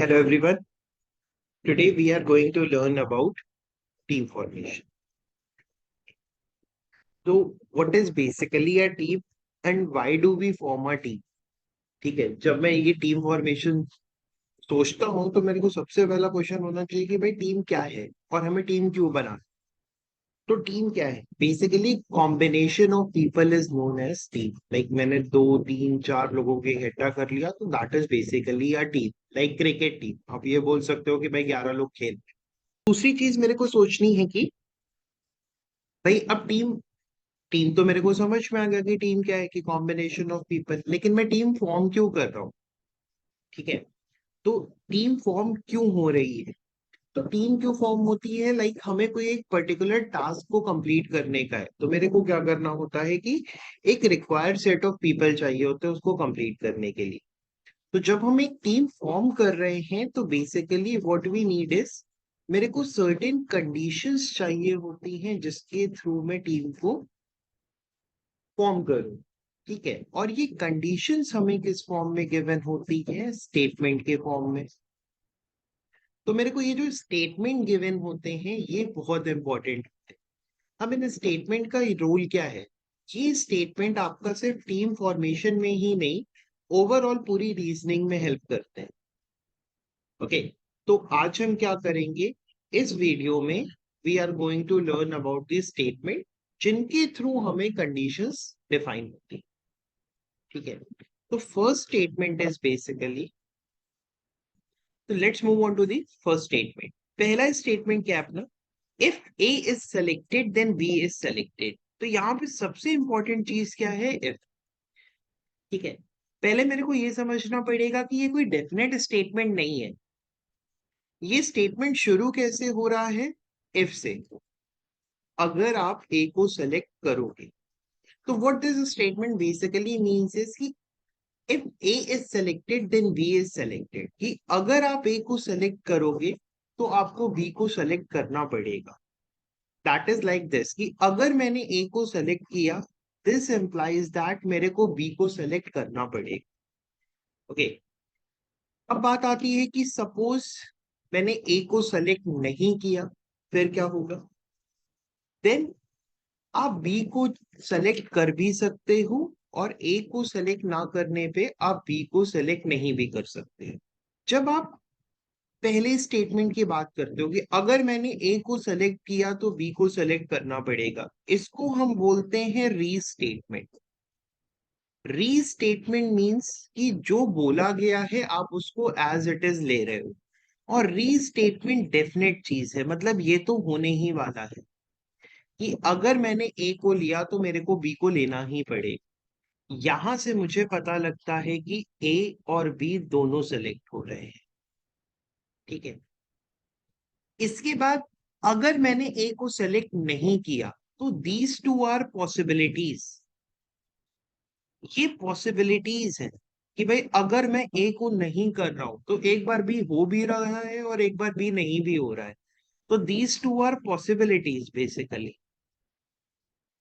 Hello everyone. Today we are going to learn about team formation. So what is basically a team and why do we form a team? ठीक है, जब मैं ये team formation सोचता हूँ तो मेरे को सबसे पहला क्वेश्चन होना चाहिए कि भाई टीम क्या है और हमें टीम क्यों बना। तो टीम क्या है? Basically combination of people is known as team. Like मैंने दो तीन चार लोगों के इकट्ठा कर लिया तो that is basically a team. Like cricket team, आप ये बोल सकते हो कि भाई 11 लोग खेल। दूसरी चीज मेरे को सोचनी है कि भाई अब टीम टीम तो मेरे को समझ में आ गया कि टीम क्या है, कि कॉम्बिनेशन ऑफ पीपल, लेकिन मैं टीम फॉर्म क्यों कर रहा हूँ? ठीक है, तो टीम फॉर्म क्यों हो रही है? तो टीम क्यों फॉर्म होती है? लाइक हमें कोई एक पर्टिकुलर टास्क को कंप्लीट करने का है, तो मेरे को क्या करना होता है कि एक रिक्वायर्ड सेट ऑफ पीपल चाहिए होते हैं उसको कंप्लीट करने के लिए। तो जब हम एक टीम फॉर्म कर रहे हैं तो basically what we need is, मेरे को सर्टेन कंडीशंस चाहिए होती हैं जिसके थ्रू मैं टीम को फॉर्म करूं। ठीक है, और ये कंडीशंस हमें किस फॉर्म में गिवन होती है? स्टेटमेंट के फॉर्म में। तो मेरे को ये जो स्टेटमेंट गिवन होते हैं ये बहुत इंपॉर्टेंट है। अब इन स्टेटमेंट का रोल क्या है? ये स्टेटमेंट आपका सिर्फ टीम फॉर्मेशन में ही नहीं, ओवरऑल पूरी रीजनिंग में हेल्प करते हैं। ओके, तो आज हम क्या करेंगे इस वीडियो में? We are going to learn about this statement जिनके थ्रू हमें कंडीशंस डिफाइन होती है। ठीक है, तो फर्स्ट स्टेटमेंट इज बेसिकली, तो let's move on to the first statement. पहला स्टेटमेंट क्या है अपना? If A is selected then B is selected. तो यहाँ पे सबसे इंपॉर्टेंट चीज क्या है? इफ। ठीक है, पहले मेरे को ये समझना पड़ेगा कि ये कोई डेफिनेट स्टेटमेंट नहीं है। ये स्टेटमेंट शुरू कैसे हो रहा है? इफ से। अगर आप ए को सेलेक्ट करोगे, तो what this statement basically means is कि if A is selected then B is selected, कि अगर आप ए को सेलेक्ट करोगे तो आपको बी को सेलेक्ट करना पड़ेगा। दैट इज लाइक दिस, कि अगर मैंने ए को सेलेक्ट किया, दिस इंप्लाइज दैट मेरे को बी को सेलेक्ट करना पड़ेगा। ओके, अब बात आती है कि सपोज मैंने ए को सेलेक्ट नहीं किया, फिर क्या होगा? देन आप बी को सेलेक्ट कर भी सकते हो और ए को सेलेक्ट ना करने पे आप बी को सेलेक्ट नहीं भी कर सकते हैं। जब आप पहले स्टेटमेंट की बात करते हो कि अगर मैंने ए को सेलेक्ट किया तो बी को सेलेक्ट करना पड़ेगा, इसको हम बोलते हैं रीस्टेटमेंट। रीस्टेटमेंट मींस कि जो बोला गया है आप उसको एज इट इज ले रहे हो। और रीस्टेटमेंट डेफिनेट चीज है, मतलब ये तो होने ही वाला है कि अगर मैंने ए को लिया तो मेरे को बी को लेना ही पड़ेगा। यहां से मुझे पता लगता है कि ए और बी दोनों सेलेक्ट हो रहे हैं। ठीक है, इसके बाद अगर मैंने ए को सेलेक्ट नहीं किया तो दीज टू आर पॉसिबिलिटीज। ये पॉसिबिलिटीज है कि भाई अगर मैं ए को नहीं कर रहा हूं तो एक बार बी हो भी रहा है और एक बार बी नहीं भी हो रहा है। तो these two are possibilities basically.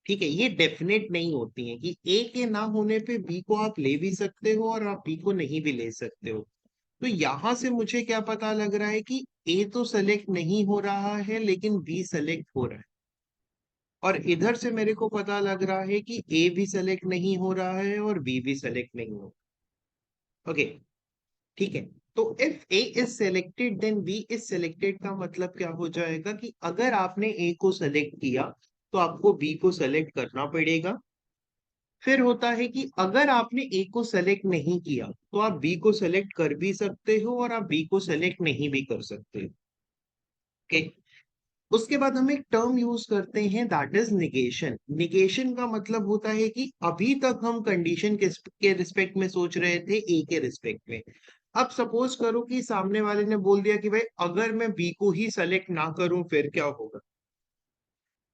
ठीक है, ये डेफिनेट नहीं होती हैं कि ए के ना होने पे बी को आप ले भी सकते हो और आप बी को नहीं भी ले सकते हो। तो यहां से मुझे क्या पता लग रहा है कि ए तो सेलेक्ट नहीं हो रहा है लेकिन बी सेलेक्ट हो रहा है। और इधर से मेरे को पता लग रहा है कि ए भी सेलेक्ट नहीं हो रहा है और बी भी सेलेक्ट नहीं हो। ओके, ठीक है, तो if A is selected then B is selected का मतलब क्या हो जाएगा कि अगर आपने ए को सेलेक्ट किया तो आपको बी को सेलेक्ट करना पड़ेगा। फिर होता है कि अगर आपने ए को सेलेक्ट नहीं किया तो आप बी को सेलेक्ट कर भी सकते हो और आप बी को सेलेक्ट नहीं भी कर सकते हो। ओके, उसके बाद हम एक टर्म यूज करते हैं दैट इज निगेशन। निगेशन का मतलब होता है कि अभी तक हम कंडीशन के रिस्पेक्ट में सोच रहे थे, ए के रिस्पेक्ट में। अब सपोज करो कि सामने वाले ने बोल दिया कि भाई अगर मैं बी को ही सेलेक्ट ना करूं फिर क्या होगा?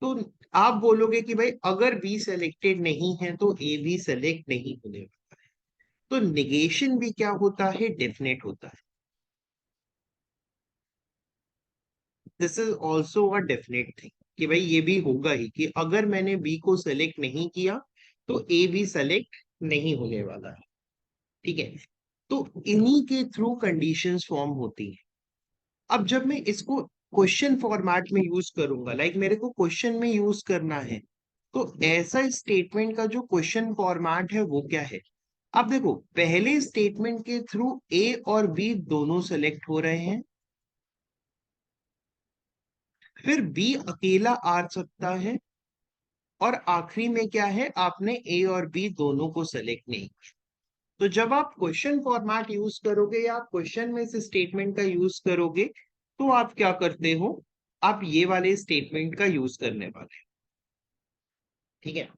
तो आप बोलोगे कि भाई अगर बी सेलेक्टेड नहीं है तो ए भी सेलेक्ट नहीं होने वाला। तो निगेशन भी क्या होता है? डेफिनेट होता है। This is also a definite thing कि भाई ये भी होगा ही कि अगर मैंने बी को सेलेक्ट नहीं किया तो ए भी सेलेक्ट नहीं होने वाला है। ठीक है, तो इन्हीं के थ्रू कंडीशंस फॉर्म होती है। अब जब मैं इसको क्वेश्चन फॉर्मेट में यूज करूंगा, लाइक मेरे को क्वेश्चन में यूज करना है, तो ऐसा स्टेटमेंट का जो क्वेश्चन फॉर्मेट है वो क्या है? अब देखो, पहले स्टेटमेंट के थ्रू ए और बी दोनों सेलेक्ट हो रहे हैं, फिर बी अकेला आ सकता है, और आखिरी में क्या है, आपने ए और बी दोनों को सेलेक्ट नहीं। तो जब आप क्वेश्चन फॉर्मेट यूज करोगे या क्वेश्चन में से स्टेटमेंट का यूज करोगे, तो आप क्या करते हो, आप ये वाले स्टेटमेंट का यूज करने वाले हैं। ठीक है,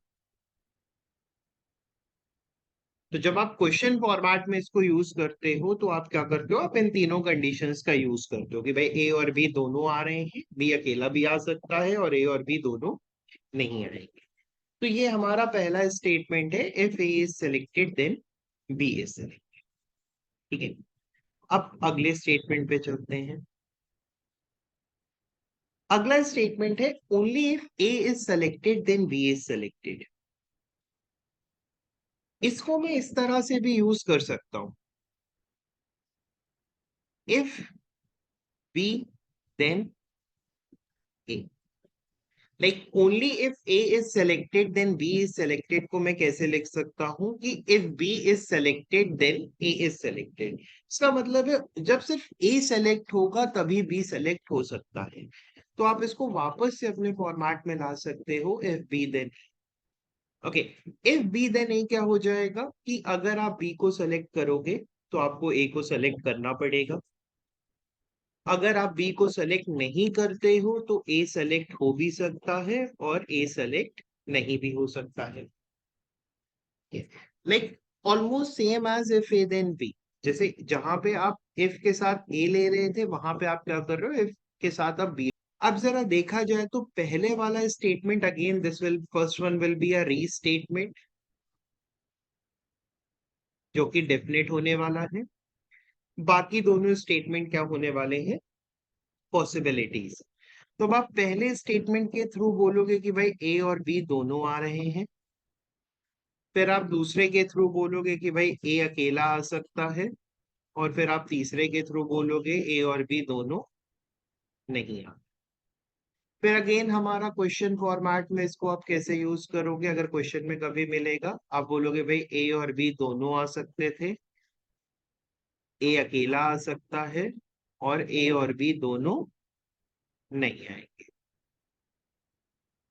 तो जब आप क्वेश्चन फॉर्मेट में इसको यूज करते हो, तो आप क्या करते हो, आप इन तीनों कंडीशंस का यूज करते हो कि भाई ए और बी दोनों आ रहे हैं, बी अकेला भी आ सकता है, और ए और बी दोनों नहीं आएंगे। तो ये हमारा पहला स्टेटमेंट है, if A is selected then B is selected. ठीक है, अब अगले स्टेटमेंट पे चलते हैं। अगला स्टेटमेंट है, only if A is selected then B is selected. इसको मैं इस तरह से भी यूज कर सकता हूं, if B then A. Like only if A is selected then B is selected को मैं कैसे लिख सकता हूं कि if B is selected then A is selected. इसका मतलब है जब सिर्फ ए सेलेक्ट होगा तभी बी सेलेक्ट हो सकता है। तो आप इसको वापस से अपने फॉर्मेट में ला सकते हो, if B then. Okay, if B then A क्या हो जाएगा कि अगर आप बी को सेलेक्ट करोगे तो आपको ए को सेलेक्ट करना पड़ेगा। अगर आप बी को सेलेक्ट नहीं करते हो तो ए सेलेक्ट हो भी सकता है और ए सेलेक्ट नहीं भी हो सकता है। Like almost same as if A then B. जैसे जहां पे आप इफ के साथ ए ले रहे थे, वहां पे आप क्या कर रहे हो, इफ के साथ आप बी। अब जरा देखा जाए तो पहले वाला statement, again this will first one will be a री स्टेटमेंट, जो कि डेफिनेट होने वाला है। बाकी दोनों स्टेटमेंट क्या होने वाले हैं, पॉसिबिलिटीज। तो अब आप पहले स्टेटमेंट के थ्रू बोलोगे कि भाई ए और बी दोनों आ रहे हैं, फिर आप दूसरे के थ्रू बोलोगे कि भाई ए अकेला आ सकता है, और फिर आप तीसरे के थ्रू बोलोगे ए और बी दोनों नहीं आ। फिर अगेन हमारा क्वेश्चन फॉर्मेट में इसको आप कैसे यूज करोगे, अगर क्वेश्चन में कभी मिलेगा, आप बोलोगे भाई ए और बी दोनों आ सकते थे, ए अकेला आ सकता है, और ए और बी दोनों नहीं आएंगे।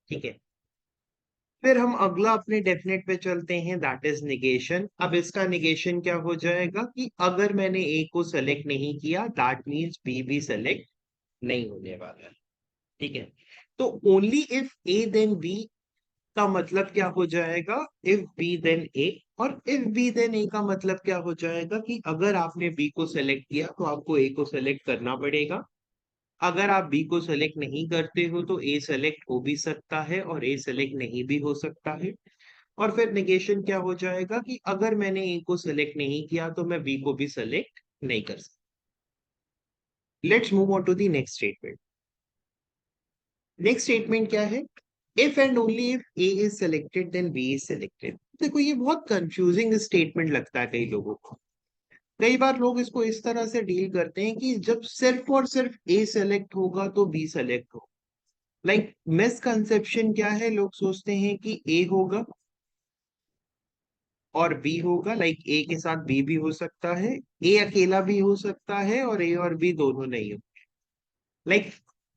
ठीक है, फिर हम अगला अपने डेफिनेट पे चलते हैं, दैट इज निगेशन। अब इसका निगेशन क्या हो जाएगा कि अगर मैंने ए को सेलेक्ट नहीं किया, दैट मीन्स बी भी सेलेक्ट नहीं होने वाला है। ठीक है, तो only if A then B का मतलब क्या हो जाएगा, इफ बी देन ए। और इफ बी देन ए का मतलब क्या हो जाएगा कि अगर आपने बी को सेलेक्ट किया तो आपको ए को सेलेक्ट करना पड़ेगा। अगर आप बी को सेलेक्ट नहीं करते हो तो ए सेलेक्ट हो भी सकता है और ए सेलेक्ट नहीं भी हो सकता है। और फिर नेगेशन क्या हो जाएगा कि अगर मैंने ए को सेलेक्ट नहीं किया तो मैं बी को भी सेलेक्ट नहीं कर सकता। Let's move on to the next statement. Next statement क्या है, if and only if A is selected then B is selected. देखो, ये बहुत कंफ्यूजिंग स्टेटमेंट लगता है कई लोगों को। कई बार लोग इसको इस तरह से डील करते हैं कि जब सिर्फ और सिर्फ ए सेलेक्ट होगा तो बी सेलेक्ट हो। लाइक मिसकंसेप्शन क्या है, लोग सोचते हैं कि ए होगा और बी होगा, लाइक ए के साथ बी भी हो सकता है, ए अकेला भी हो सकता है, और ए और बी दोनों नहीं हो। Like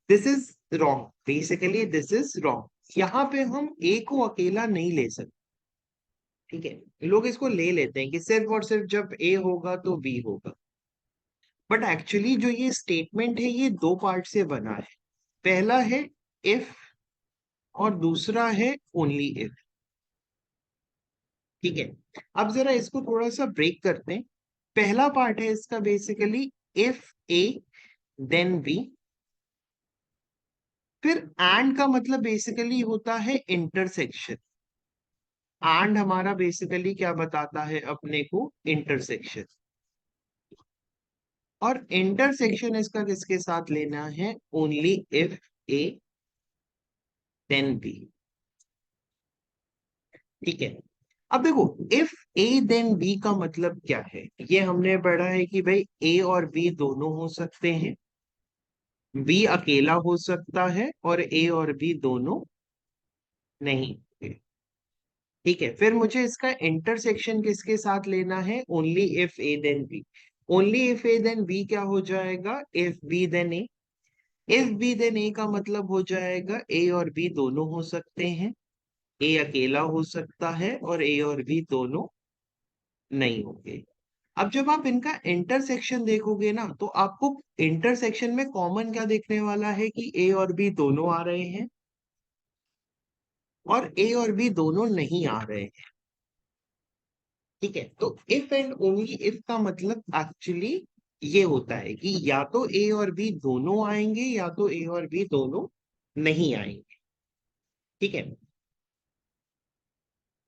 this is wrong, basically this is wrong. यहाँ पे हम ए को अकेला नहीं ले सकते। ठीक है, लोग इसको ले लेते हैं कि सिर्फ और सिर्फ जब ए होगा तो बी होगा। बट एक्चुअली जो ये स्टेटमेंट है ये दो पार्ट से बना है। पहला है इफ, और दूसरा है ओनली इफ। ठीक है, अब जरा इसको थोड़ा सा ब्रेक करते हैं। पहला पार्ट है इसका basically, if A then B. फिर एंड का मतलब बेसिकली होता है इंटरसेक्शन। एंड हमारा बेसिकली क्या बताता है अपने को, इंटरसेक्शन। और इंटरसेक्शन इसका किसके साथ लेना है, only if A then B. ठीक है, अब देखो, इफ ए देन बी का मतलब क्या है, ये हमने पढ़ा है कि भाई ए और बी दोनों हो सकते हैं, बी अकेला हो सकता है, और ए और बी दोनों नहीं। ठीक है, फिर मुझे इसका इंटरसेक्शन किसके साथ लेना है, only if A then B. Only if A then B क्या हो जाएगा, if B then A. If B then A का मतलब हो जाएगा ए और बी दोनों हो सकते हैं, ए अकेला हो सकता है, और ए और बी दोनों नहीं होंगे। अब जब आप इनका इंटरसेक्शन देखोगे ना, तो आपको इंटरसेक्शन में कॉमन क्या देखने वाला है कि ए और बी दोनों आ रहे हैं, और ए और बी दोनों नहीं आ रहे हैं। ठीक है, तो इफ एंड ओनली इफ का मतलब एक्चुअली ये होता है कि या तो ए और बी दोनों आएंगे, या तो ए और बी दोनों नहीं आएंगे। ठीक है,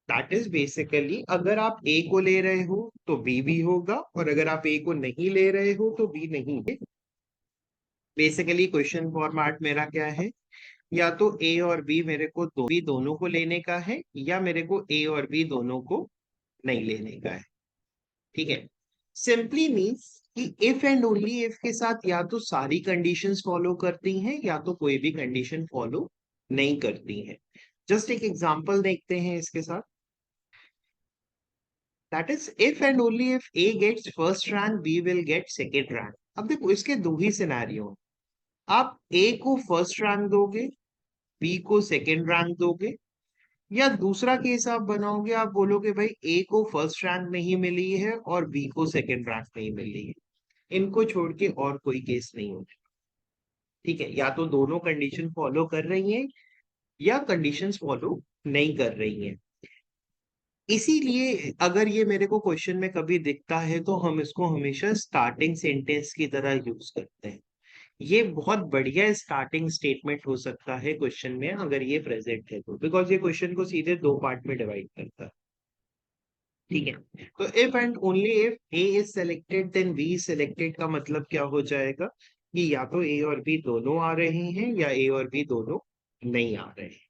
दैट इज बेसिकली अगर आप ए को ले रहे हो तो बी भी होगा, और अगर आप ए को नहीं ले रहे हो तो बी नहीं है। बेसिकली क्वेश्चन फॉर्मेट मेरा क्या है, या तो ए और बी मेरे को भी दोनों को लेने का है, या मेरे को ए और बी दोनों को नहीं लेने का है। ठीक है, सिंपली मीन्स कि इफ एंड ओनली इफ के साथ या तो सारी कंडीशंस फॉलो करती हैं, या तो कोई भी कंडीशन फॉलो नहीं करती हैं। जस्ट एक एग्जांपल देखते हैं इसके साथ। That is if and only if A gets first rank, B will get second rank. अब देखो, इसके दो ही सिनेरियो। आप ए को फर्स्ट रैंक दोगे, बी को सेकेंड रैंक दोगे, या दूसरा केस आप बनाओगे, आप बोलोगे भाई ए को फर्स्ट रैंक नहीं मिली है और बी को सेकेंड रैंक नहीं मिली है। इनको छोड़ के और कोई केस नहीं होगा। ठीक है, या तो दोनों कंडीशन फॉलो कर रही हैं, या कंडीशंस फॉलो नहीं कर रही हैं। इसीलिए अगर ये मेरे को क्वेश्चन में कभी दिखता है, तो हम इसको हमेशा स्टार्टिंग सेंटेंस की तरह यूज करते हैं। ये बहुत बढ़िया स्टार्टिंग स्टेटमेंट हो सकता है क्वेश्चन में, अगर ये प्रेजेंट है तो, बिकॉज ये क्वेश्चन को सीधे दो पार्ट में डिवाइड करता है। ठीक है, तो if and only if A is selected then B is selected का मतलब क्या हो जाएगा, कि या तो ए और बी दोनों आ रहे हैं, या ए और बी दोनों नहीं आ रहे हैं।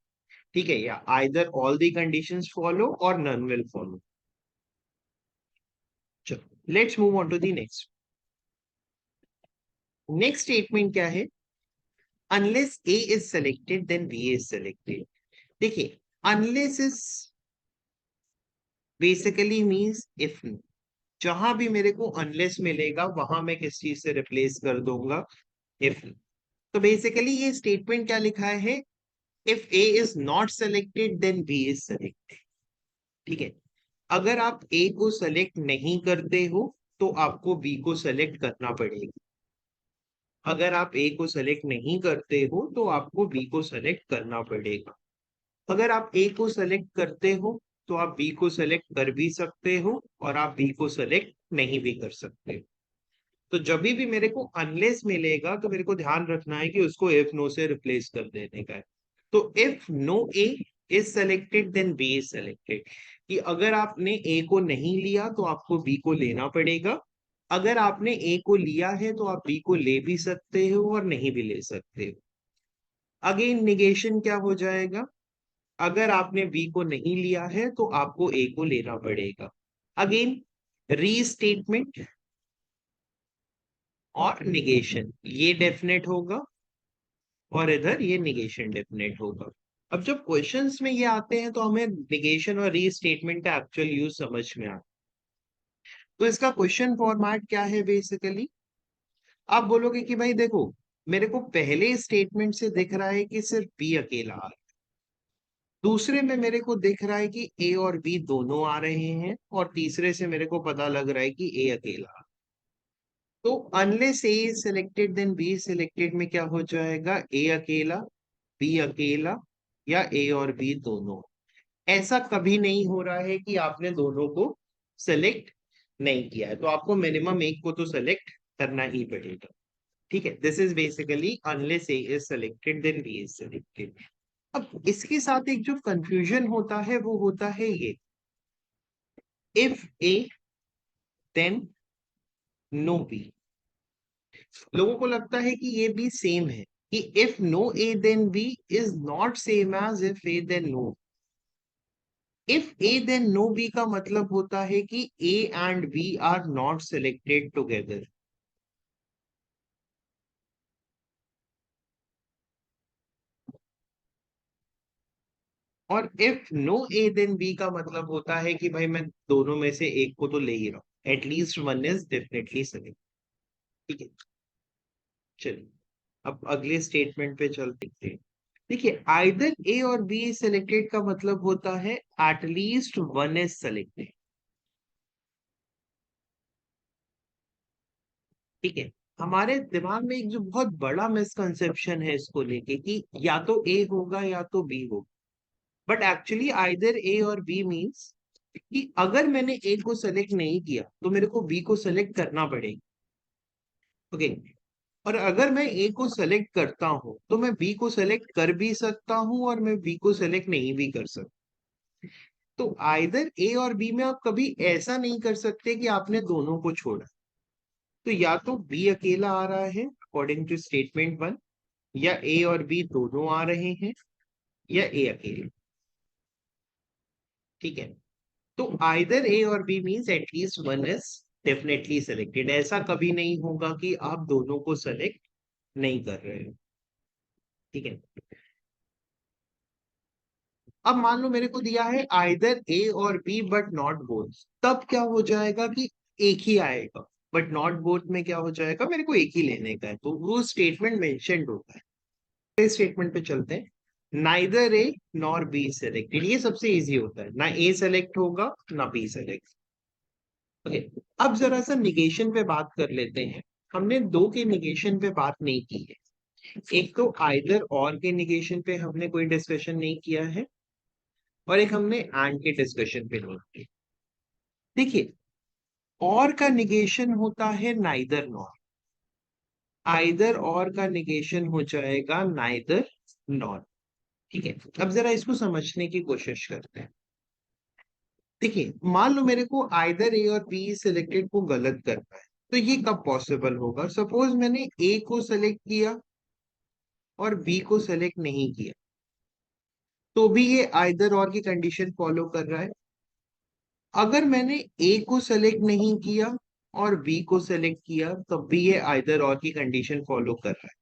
ठीक है, या either all the conditions follow और नन विल फॉलो। चलो, let's move on to the next. Next statement क्या है, unless A is selected then B is selected. देखिए, unless is basically means if. जहां भी मेरे को अनलेस मिलेगा, वहां मैं किस चीज से रिप्लेस कर दूंगा, इफ। तो बेसिकली ये स्टेटमेंट क्या लिखा है, if A is not selected then B is selected. ठीक है, अगर आप ए को सेलेक्ट नहीं करते हो, तो आपको बी को सेलेक्ट करना पड़ेगा। अगर आप ए को सेलेक्ट नहीं करते हो, तो आपको बी को सेलेक्ट करना पड़ेगा। अगर आप ए को सेलेक्ट करते हो, तो आप बी को सेलेक्ट कर भी सकते हो, और आप बी को सेलेक्ट नहीं भी कर सकते हो। तो जब भी मेरे को अनलेस मिलेगा, तो मेरे को ध्यान रखना है कि उसको इफ नो से रिप्लेस कर देने का है। तो if no A is selected then B is selected, कि अगर आपने ए को नहीं लिया तो आपको बी को लेना पड़ेगा। अगर आपने ए को लिया है तो आप बी को ले भी सकते हो और नहीं भी ले सकते हो। अगेन निगेशन क्या हो जाएगा, अगर आपने बी को नहीं लिया है तो आपको ए को लेना पड़ेगा। अगेन रीस्टेटमेंट और निगेशन, ये डेफिनेट होगा, और इधर ये निगेशन डेफिनेट होगा। अब जब क्वेश्चंस में ये आते हैं, तो हमें निगेशन और रीस्टेटमेंट का एक्चुअल यूज समझ में आता है। तो इसका क्वेश्चन फॉर्मेट क्या है, बेसिकली आप बोलोगे कि भाई देखो, मेरे को पहले स्टेटमेंट से दिख रहा है कि सिर्फ बी अकेला आ रहा है, दूसरे में मेरे को दिख रहा है कि ए और बी दोनों आ रहे हैं, और तीसरे से मेरे को पता लग रहा है कि ए अकेला आ रहा है। तो unless A is selected then B selected में क्या हो जाएगा, ए अकेला, बी अकेला, या ए और बी दोनों। ऐसा कभी नहीं हो रहा है कि आपने दोनों को सेलेक्ट नहीं किया है, तो आपको मिनिमम एक को तो सेलेक्ट करना ही पड़ेगा। ठीक है, this is basically unless A is selected then B is selected. अब इसके साथ एक जो कंफ्यूजन होता है, वो होता है ये, if A then no B. लोगों को लगता है कि ये भी सेम है, कि if no A then B is not same as if A then no. If A then no B का मतलब होता है कि A and B are not selected together. और if no A then B का मतलब होता है कि भाई मैं दोनों में से एक को तो ले ही रहा हूं, at least one is definitely select. ठीक है, चलिए अब अगले स्टेटमेंट पे चलते हैं। देखिए आइदर ए और बी इज सेलेक्टेड का मतलब होता है एटलीस्ट वन इज सेलेक्टेड। ठीक है, हमारे दिमाग में एक जो बहुत बड़ा मिसकंसेप्शन है इसको लेके कि या तो ए होगा या तो बी होगा, बट एक्चुअली आइदर ए और बी मीन्स कि अगर मैंने ए को सेलेक्ट नहीं किया तो मेरे को बी को सेलेक्ट करना पड़ेगा। ओके, और अगर मैं ए को सेलेक्ट करता हूं तो मैं बी को सेलेक्ट कर भी सकता हूं और मैं बी को सेलेक्ट नहीं भी कर सकता। तो आइदर ए और बी में आप कभी ऐसा नहीं कर सकते कि आपने दोनों को छोड़ा। तो या तो बी अकेला आ रहा है अकॉर्डिंग टू स्टेटमेंट वन, या ए और बी दोनों आ रहे हैं, या ए अकेले। ठीक है, तो आइदर ए और B means at least one is definitely selected. ऐसा कभी नहीं होगा कि आप दोनों को सेलेक्ट नहीं कर रहे हो। ठीक है, अब मान लो मेरे को दिया है आइदर ए और बी बट नॉट बोथ, तब क्या हो जाएगा कि एक ही आएगा। बट नॉट बोथ में क्या हो जाएगा, मेरे को एक ही लेने का है, तो वो स्टेटमेंट मेंशन्ड होता है। इस स्टेटमेंट पे चलते हैं। Neither A nor be selected, ये सबसे इजी होता है, ना ए सेलेक्ट होगा ना बी सेलेक्ट। ओके, अब जरा सा निगेशन पे बात कर लेते हैं। हमने दो के निगेशन पे बात नहीं की है। एक तो आइदर और के निगेशन पे हमने कोई डिस्कशन नहीं किया है, और एक हमने एंड के डिस्कशन पे नहीं किया। देखिए, और का निगेशन होता है नाइदर नॉर, आइदर और का निगेशन हो जाएगा नाइदर नॉर। ठीक है, अब जरा इसको समझने की कोशिश करते हैं। देखिए मान लो मेरे को आइदर ए और बी सिलेक्टेड को गलत करना है, तो ये कब पॉसिबल होगा? सपोज मैंने ए को सेलेक्ट किया और बी को सेलेक्ट नहीं किया, तो भी ये आइदर और की कंडीशन फॉलो कर रहा है। अगर मैंने ए को सेलेक्ट नहीं किया और बी को सेलेक्ट किया, तब भी ये आइदर और की कंडीशन फॉलो कर रहा है।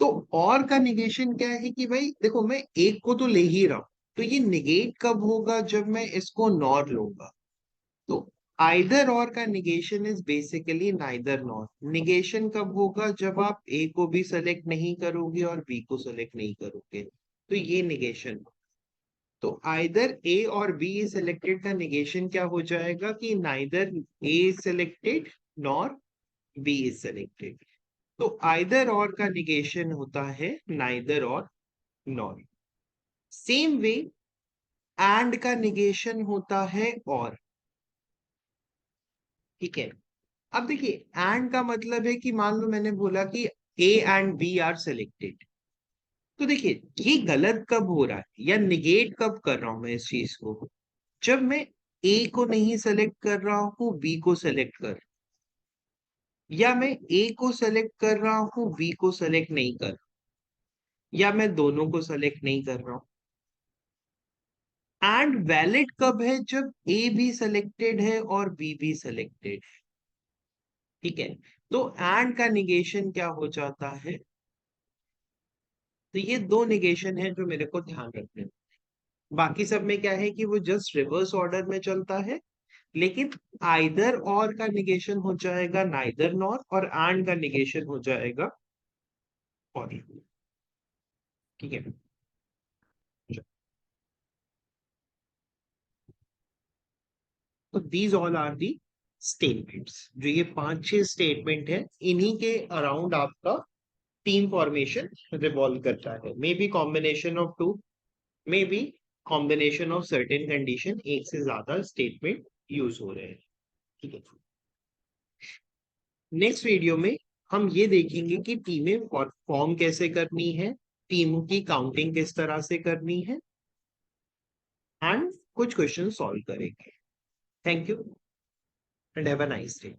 तो और का निगेशन क्या है कि भाई देखो मैं एक को तो ले ही रहा हूं, तो ये निगेट कब होगा? जब मैं इसको नॉर लूंगा। तो आइदर और का negation is basically neither nor. Negation कब होगा? जब आप ए को भी सेलेक्ट नहीं करोगे और बी को सेलेक्ट नहीं करोगे, तो ये निगेशन। तो आइदर ए और बी सिलेक्टेड का निगेशन क्या हो जाएगा कि neither A selected nor be is selected. तो आइदर और का निगेशन होता है नाइदर और नॉर। सेम वे एंड का निगेशन होता है और। ठीक है, अब देखिए एंड का मतलब है कि मान लो मैंने बोला कि A and B are selected, तो देखिए ये गलत कब हो रहा है या निगेट कब कर रहा हूं मैं इस चीज को? जब मैं ए को नहीं सेलेक्ट कर रहा हूं, बी को सेलेक्ट कर, या मैं ए को सेलेक्ट कर रहा हूं, बी को सेलेक्ट नहीं कर, या मैं दोनों को सेलेक्ट नहीं कर रहा हूं। एंड वैलिड कब है? जब ए भी सेलेक्टेड है और बी भी सेलेक्टेड। ठीक है, तो एंड का निगेशन क्या हो जाता है? तो ये दो निगेशन है जो मेरे को ध्यान रखने हैं। बाकी सब में क्या है कि वो जस्ट रिवर्स ऑर्डर में चलता है, लेकिन आइदर और का निगेशन हो जाएगा नाइदर नॉर, और एंड का निगेशन हो जाएगा और। ठीक है, तो these all are the statements. जो ये पांच छह स्टेटमेंट है, इन्हीं के अराउंड आपका टीम फॉर्मेशन रिवॉल्व करता है। Maybe combination of two, maybe combination of certain condition, एक से ज्यादा स्टेटमेंट यूज हो रहे हैं। ठीक है, नेक्स्ट वीडियो में हम ये देखेंगे कि टीमें फॉर्म कैसे करनी है, टीम की काउंटिंग किस तरह से करनी है, एंड कुछ क्वेश्चन सॉल्व करेंगे। Thank you and have a nice day.